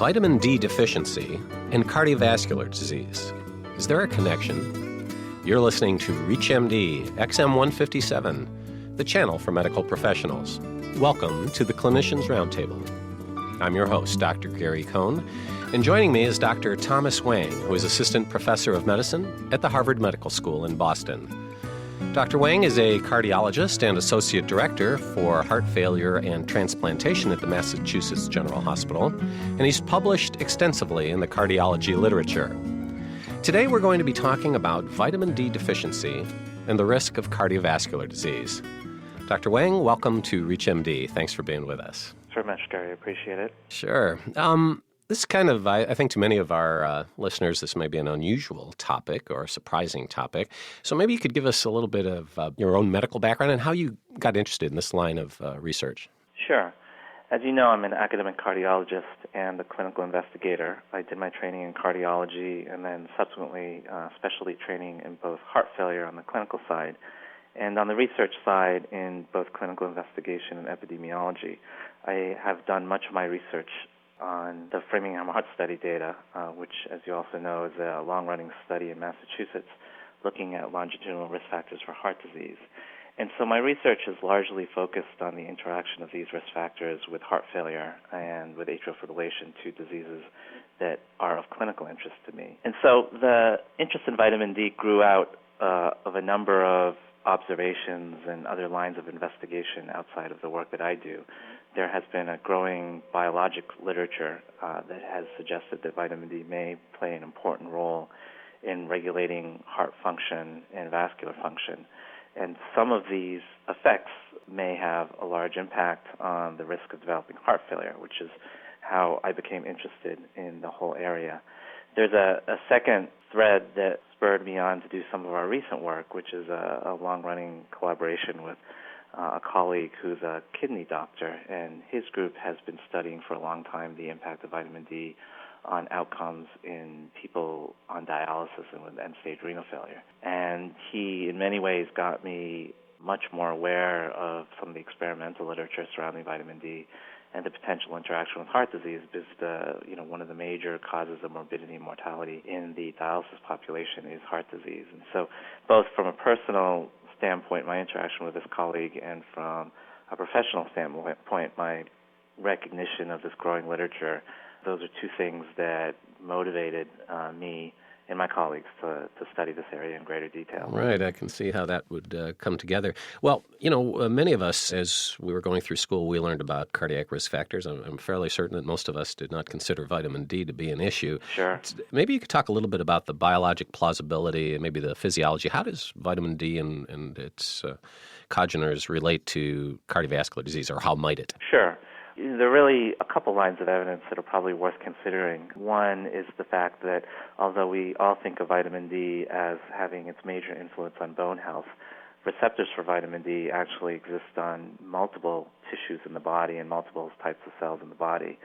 Vitamin D deficiency and cardiovascular disease. Is there a connection? You're listening to ReachMD XM157, the channel for medical professionals. Welcome to the Clinicians Roundtable. I'm your host, Dr. Gary Kohn, and joining me is Dr. Thomas Wang, who is Assistant Professor of Medicine at the Harvard Medical School in Boston. Dr. Wang is a cardiologist and Associate Director for Heart Failure and Transplantation at the Massachusetts General Hospital, and he's published extensively in the cardiology literature. Today we're going to be talking about vitamin D deficiency and the risk of cardiovascular disease. Dr. Wang, welcome to ReachMD. Thanks for being with us. Thanks very much, Gary. I appreciate it. Sure. This is kind of, I think to many of our listeners, this may be an unusual topic or a surprising topic. So maybe you could give us a little bit of your own medical background and how you got interested in this line of research. Sure. As you know, I'm an academic cardiologist and a clinical investigator. I did my training in cardiology and then subsequently specialty training in both heart failure on the clinical side and on the research side in both clinical investigation and epidemiology. I have done much of my research on the Framingham Heart Study data, which, as you also know, is a long-running study in Massachusetts looking at longitudinal risk factors for heart disease. And so my research is largely focused on the interaction of these risk factors with heart failure and with atrial fibrillation, two diseases that are of clinical interest to me. And so the interest in vitamin D grew out of a number of observations and other lines of investigation outside of the work that I do. There has been a growing biologic literature that has suggested that vitamin D may play an important role in regulating heart function and vascular function. And some of these effects may have a large impact on the risk of developing heart failure, which is how I became interested in the whole area. There's a second thread that spurred me on to do some of our recent work, which is a long-running collaboration with a colleague who's a kidney doctor, and his group has been studying for a long time the impact of vitamin D on outcomes in people on dialysis and with end-stage renal failure. And he, in many ways, got me much more aware of some of the experimental literature surrounding vitamin D and the potential interaction with heart disease, because one of the major causes of morbidity and mortality in the dialysis population is heart disease. And so both from a personal standpoint, my interaction with this colleague, and from a professional standpoint, my recognition of this growing literature, those are two things that motivated me and my colleagues to study this area in greater detail. Right. I can see how that would come together. Well, many of us, as we were going through school, we learned about cardiac risk factors. I'm fairly certain that most of us did not consider vitamin D to be an issue. Sure. Maybe you could talk a little bit about the biologic plausibility and maybe the physiology. How does vitamin D and its congeners relate to cardiovascular disease, or how might it? Sure. There are really a couple lines of evidence that are probably worth considering. One is the fact that although we all think of vitamin D as having its major influence on bone health, receptors for vitamin D actually exist on multiple tissues in the body and multiple types of cells in the body.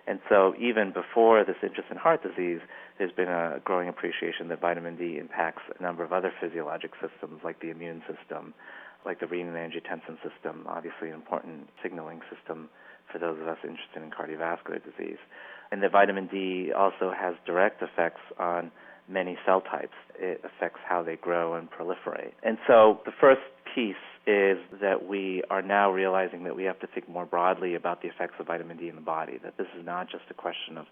And so even before this interest in heart disease, there's been a growing appreciation that vitamin D impacts a number of other physiologic systems like the immune system, like the renin-angiotensin system, obviously an important signaling system for those of us interested in cardiovascular disease. And that vitamin D also has direct effects on many cell types. It affects how they grow and proliferate. And so the first piece is that we are now realizing that we have to think more broadly about the effects of vitamin D in the body, that this is not just a question of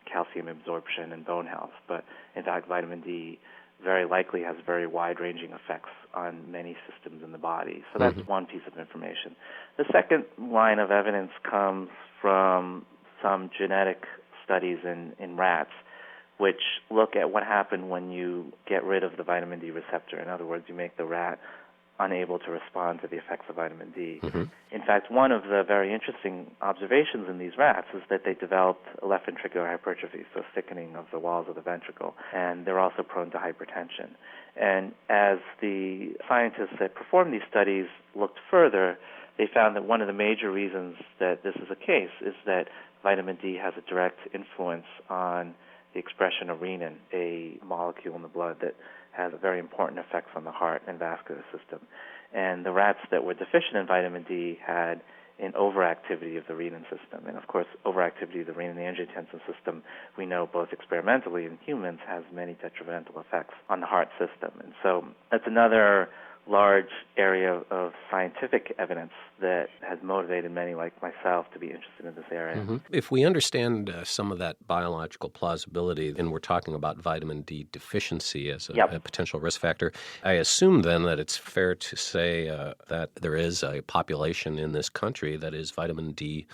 calcium absorption and bone health, but in fact vitamin D very likely has very wide-ranging effects on many systems in the body. So that's one piece of information. The second line of evidence comes from some genetic studies in rats, which look at what happened when you get rid of the vitamin D receptor. In other words, you make the rat unable to respond to the effects of vitamin D. In fact, one of the very interesting observations in these rats is that they developed left ventricular hypertrophy, so thickening of the walls of the ventricle, and they're also prone to hypertension. And as the scientists that performed these studies looked further, they found that one of the major reasons that this is the case is that vitamin D has a direct influence on the expression of renin, a molecule in the blood that has very important effects on the heart and vascular system. And the rats that were deficient in vitamin D had in overactivity of the renin system. And of course, overactivity of the renin-angiotensin system, we know both experimentally in humans, has many detrimental effects on the heart system. And so that's another large area of scientific evidence that has motivated many like myself to be interested in this area. Mm-hmm. If we understand some of that biological plausibility, and we're talking about vitamin D deficiency as a potential risk factor, I assume then that it's fair to say that there is a population in this country that is vitamin D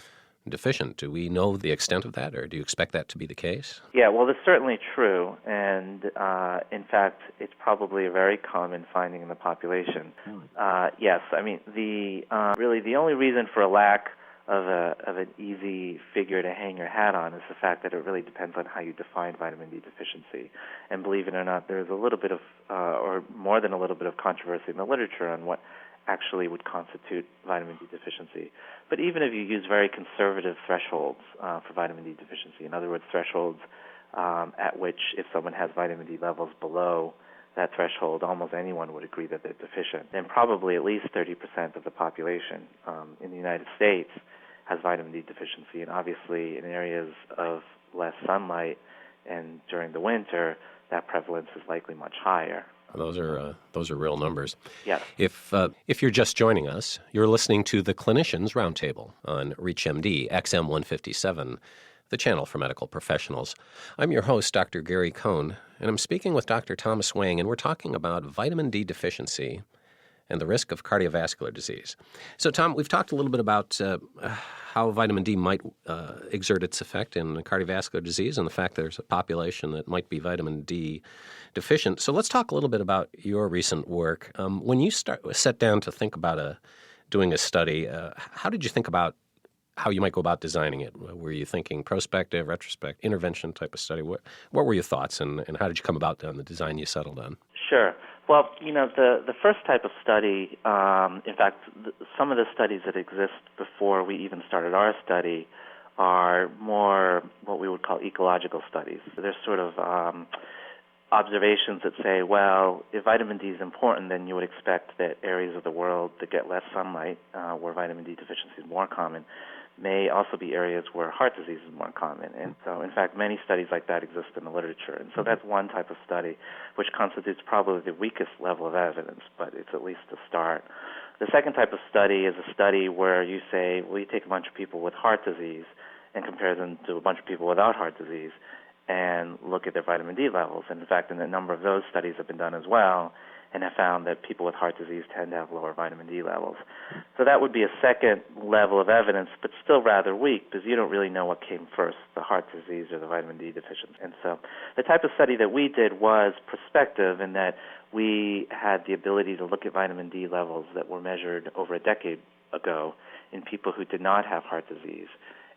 deficient. Do we know the extent of that, or do you expect that to be the case? Yeah, well, that's certainly true, and in fact, it's probably a very common finding in the population. Yes, I mean, really the only reason for a lack of an easy figure to hang your hat on is the fact that it really depends on how you define vitamin D deficiency. And believe it or not, there's a little bit of, or more than a little bit of controversy in the literature on what actually would constitute vitamin D deficiency. But even if you use very conservative thresholds for vitamin D deficiency, in other words, thresholds at which if someone has vitamin D levels below that threshold, almost anyone would agree that they're deficient, then probably at least 30% of the population in the United States has vitamin D deficiency. And obviously in areas of less sunlight and during the winter, that prevalence is likely much higher. Those are real numbers. Yes. If you're just joining us, you're listening to the Clinicians Roundtable on ReachMD XM 157, the channel for medical professionals. I'm your host, Dr. Gary Kohn, and I'm speaking with Dr. Thomas Wang, and we're talking about vitamin D deficiency and the risk of cardiovascular disease. So, Tom, we've talked a little bit about how vitamin D might exert its effect in cardiovascular disease and the fact there's a population that might be vitamin D deficient. So let's talk a little bit about your recent work. When you sat down to think about doing a study, how did you think about how you might go about designing it? Were you thinking prospective, retrospective, intervention type of study? What were your thoughts, and how did you come about on the design you settled on? Sure. Well, the first type of study, in fact, some of the studies that exist before we even started our study are more what we would call ecological studies. So they're sort of observations that say, well, if vitamin D is important, then you would expect that areas of the world that get less sunlight, where vitamin D deficiency is more common, may also be areas where heart disease is more common. And so, in fact, many studies like that exist in the literature. And so that's one type of study, which constitutes probably the weakest level of evidence, but it's at least a start. The second type of study is a study where you say, well, you take a bunch of people with heart disease and compare them to a bunch of people without heart disease and look at their vitamin D levels. And in fact, a number of those studies have been done as well, and have found that people with heart disease tend to have lower vitamin D levels. So that would be a second level of evidence, but still rather weak, because you don't really know what came first, the heart disease or the vitamin D deficiency. And so the type of study that we did was prospective in that we had the ability to look at vitamin D levels that were measured over a decade ago in people who did not have heart disease.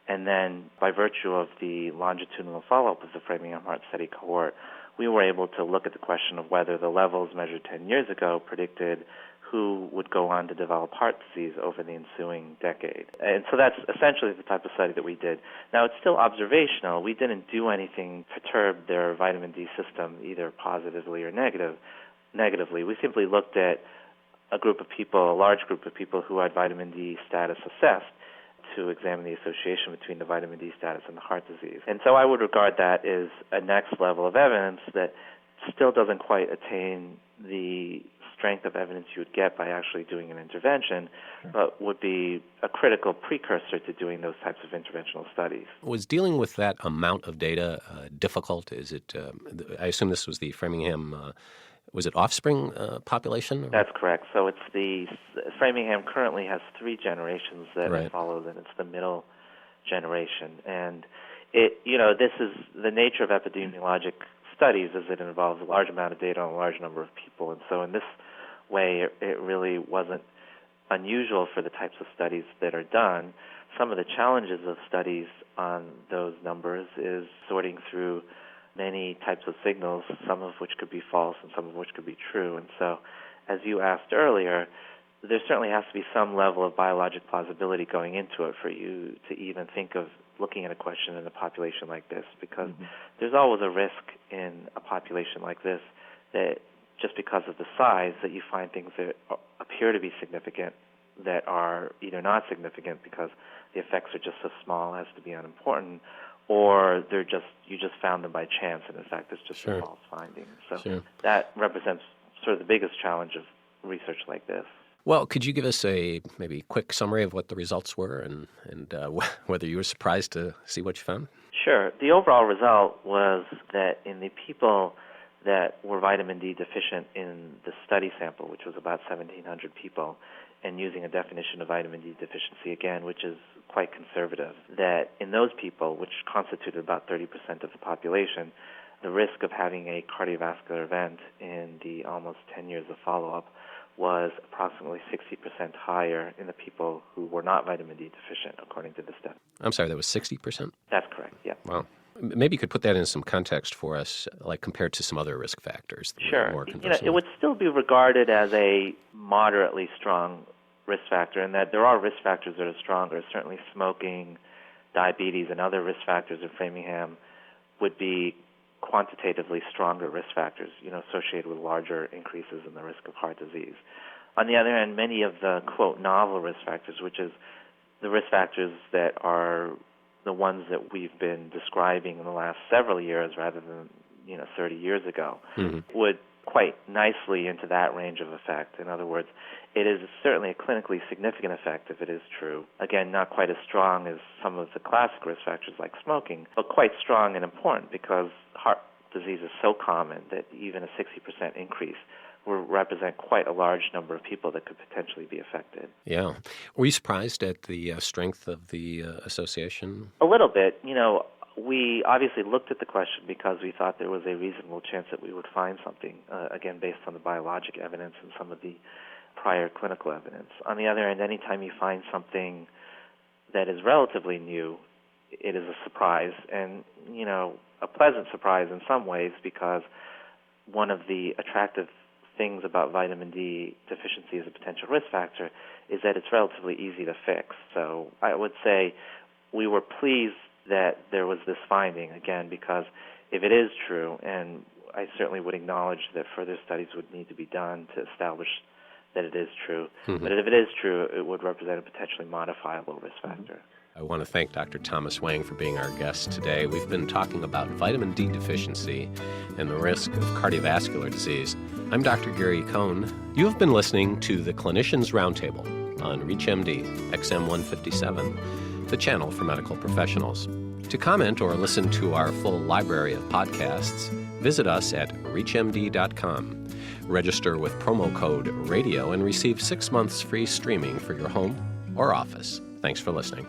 And then by virtue of the longitudinal follow-up of the Framingham Heart Study cohort, we were able to look at the question of whether the levels measured 10 years ago predicted who would go on to develop heart disease over the ensuing decade. And so that's essentially the type of study that we did. Now, it's still observational. We didn't do anything to perturb their vitamin D system, either positively or negatively. We simply looked at a large group of people who had vitamin D status assessed, to examine the association between the vitamin D status and the heart disease. And so I would regard that as a next level of evidence that still doesn't quite attain the strength of evidence you would get by actually doing an intervention, but would be a critical precursor to doing those types of interventional studies. Was dealing with that amount of data difficult? Is it? I assume this was the Framingham. Was it offspring population? That's correct. So it's Framingham currently has 3 generations that it follows, and it's the middle generation. And this is the nature of epidemiologic studies, is it involves a large amount of data on a large number of people. And so in this way, it really wasn't unusual for the types of studies that are done. Some of the challenges of studies on those numbers is sorting through many types of signals, some of which could be false and some of which could be true. And so, as you asked earlier, there certainly has to be some level of biologic plausibility going into it for you to even think of looking at a question in a population like this, because there's always a risk in a population like this that just because of the size that you find things that appear to be significant that are either not significant because the effects are just so small as to be unimportant, or you just found them by chance, and in fact it's just a false finding. So that represents sort of the biggest challenge of research like this. Well, could you give us a maybe quick summary of what the results were and whether you were surprised to see what you found? Sure. The overall result was that in the people that were vitamin D deficient in the study sample, which was about 1,700 people, and using a definition of vitamin D deficiency again, which is quite conservative, that in those people, which constituted about 30% of the population, the risk of having a cardiovascular event in the almost 10 years of follow-up was approximately 60% higher in the people who were not vitamin D deficient, according to the study. I'm sorry, that was 60%? That's correct, yeah. Wow. Maybe you could put that in some context for us, like compared to some other risk factors. Sure. It would still be regarded as a moderately strong risk factor, and that there are risk factors that are stronger. Certainly smoking, diabetes, and other risk factors in Framingham would be quantitatively stronger risk factors, associated with larger increases in the risk of heart disease. On the other hand, many of the, quote, novel risk factors, which is the risk factors that are the ones that we've been describing in the last several years rather than, 30 years ago, would quite nicely into that range of effect. In other words, it is certainly a clinically significant effect if it is true. Again, not quite as strong as some of the classic risk factors like smoking, but quite strong and important because heart disease is so common that even a 60% increase will represent quite a large number of people that could potentially be affected. Yeah. Were you surprised at the strength of the association? A little bit. We obviously looked at the question because we thought there was a reasonable chance that we would find something, again, based on the biologic evidence and some of the prior clinical evidence. On the other hand, anytime you find something that is relatively new, it is a surprise, and, a pleasant surprise in some ways, because one of the attractive things about vitamin D deficiency as a potential risk factor is that it's relatively easy to fix. So I would say we were pleased that there was this finding, again, because if it is true, and I certainly would acknowledge that further studies would need to be done to establish that it is true, but if it is true, it would represent a potentially modifiable risk factor. I want to thank Dr. Thomas Wang for being our guest today. We've been talking about vitamin D deficiency and the risk of cardiovascular disease. I'm Dr. Gary Kohn. You have been listening to the Clinicians Roundtable on ReachMD XM 157, the channel for medical professionals. To comment or listen to our full library of podcasts, visit us at reachmd.com. Register with promo code RADIO and receive 6 months free streaming for your home or office. Thanks for listening.